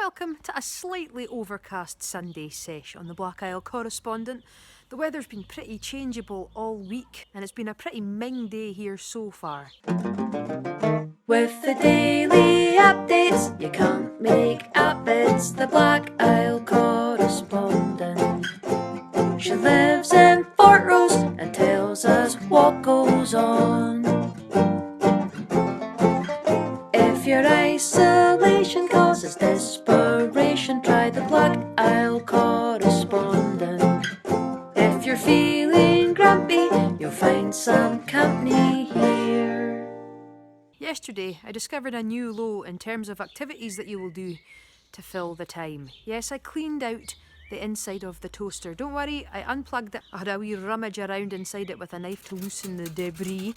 Welcome to a slightly overcast Sunday sesh on the Black Isle Correspondent. The weather's been pretty changeable all week and it's been a pretty ming day here so far. With the daily updates you can't make up, it's the Black Isle Correspondent. She lives in Fort Rose and tells us what goes on. If your isolation causes desperation, try the Black Isle Correspondent. If you're feeling grumpy, you'll find some company here. Yesterday, I discovered a new low in terms of activities that you will do to fill the time. Yes, I cleaned out the inside of the toaster. Don't worry, I unplugged it. I had a wee rummage around inside it with a knife to loosen the debris.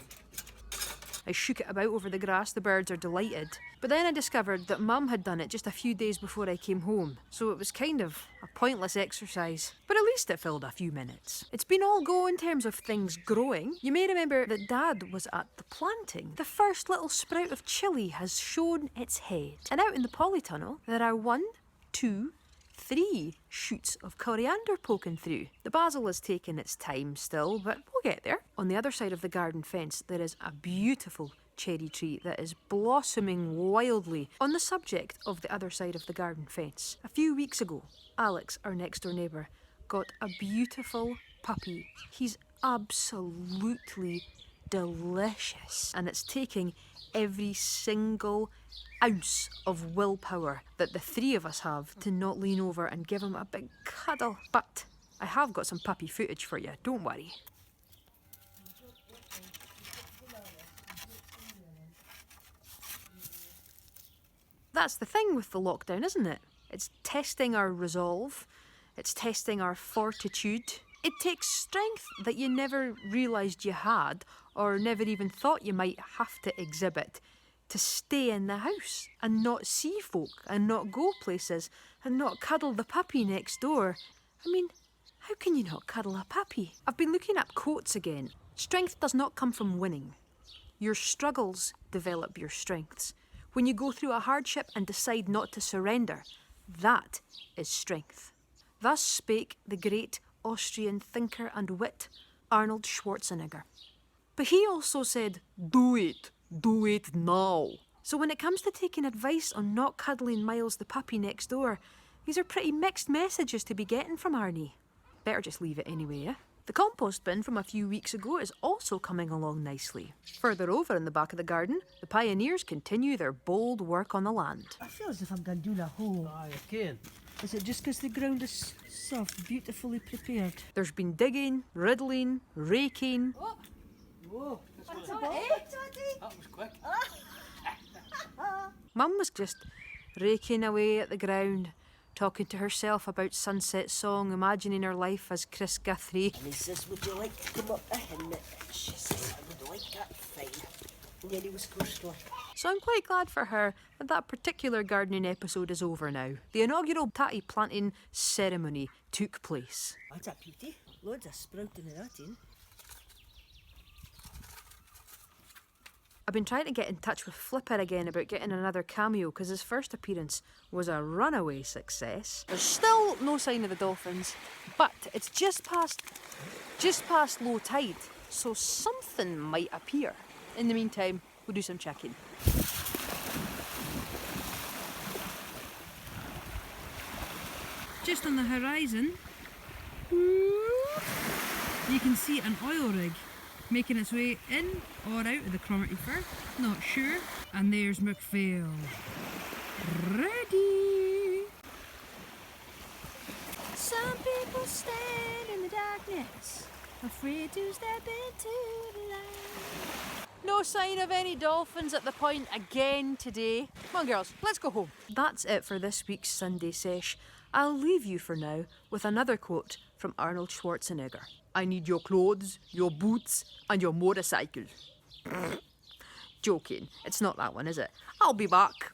I shook it about over the grass, the birds are delighted. But then I discovered that Mum had done it just a few days before I came home, so it was kind of a pointless exercise. But at least it filled a few minutes. It's been all go in terms of things growing. You may remember that Dad was at the planting. The first little sprout of chilli has shown its head. And out in the polytunnel, there are 1, 2, 3 shoots of coriander poking through. The basil has taken its time still, but we'll get there. On the other side of the garden fence, there is a beautiful cherry tree that is blossoming wildly. On the subject of the other side of the garden fence, a few weeks ago, Alex, our next door neighbour, got a beautiful puppy. He's absolutely delicious, and it's taking every single ounce of willpower that the three of us have to not lean over and give him a big cuddle. But I have got some puppy footage for you, don't worry. That's the thing with the lockdown, isn't it? It's testing our resolve, it's testing our fortitude. It takes strength that you never realised you had, or never even thought you might have to exhibit, to stay in the house and not see folk and not go places and not cuddle the puppy next door. I mean, how can you not cuddle a puppy? I've been looking up quotes again. Strength does not come from winning. Your struggles develop your strengths. When you go through a hardship and decide not to surrender, that is strength. Thus spake the great Austrian thinker and wit, Arnold Schwarzenegger. But he also said, do it now. So when it comes to taking advice on not cuddling Miles the puppy next door, these are pretty mixed messages to be getting from Arnie. Better just leave it anyway, eh? The compost bin from a few weeks ago is also coming along nicely. Further over in the back of the garden, the pioneers continue their bold work on the land. I feel as if I'm going to do a hole. Aye, again. Is it just because the ground is soft, beautifully prepared? There's been digging, riddling, raking. Whoa, What's it? that was quick. Mum was just raking away at the ground, talking to herself about Sunset Song, imagining her life as Chris Guthrie. And he says, would you like to come up the hill? She says, I would like that fine. And then he was ghostly. So I'm quite glad for her that that particular gardening episode is over now. The inaugural tatty planting ceremony took place. That's a beauty. Loads of sprouting in that in. I've been trying to get in touch with Flipper again about getting another cameo because his first appearance was a runaway success. There's still no sign of the dolphins, but it's just past low tide, so something might appear. In the meantime, we'll do some checking. Just on the horizon, you can see an oil rig making its way in or out of the Cromarty Firth, not sure. And there's McPhail. Ready! Some people stand in the darkness, afraid to step into the light. No sign of any dolphins at the point again today. Come on girls, let's go home. That's it for this week's Sunday Sesh. I'll leave you for now with another quote from Arnold Schwarzenegger. I need your clothes, your boots, and your motorcycle. Joking. It's not that one, is it? I'll be back.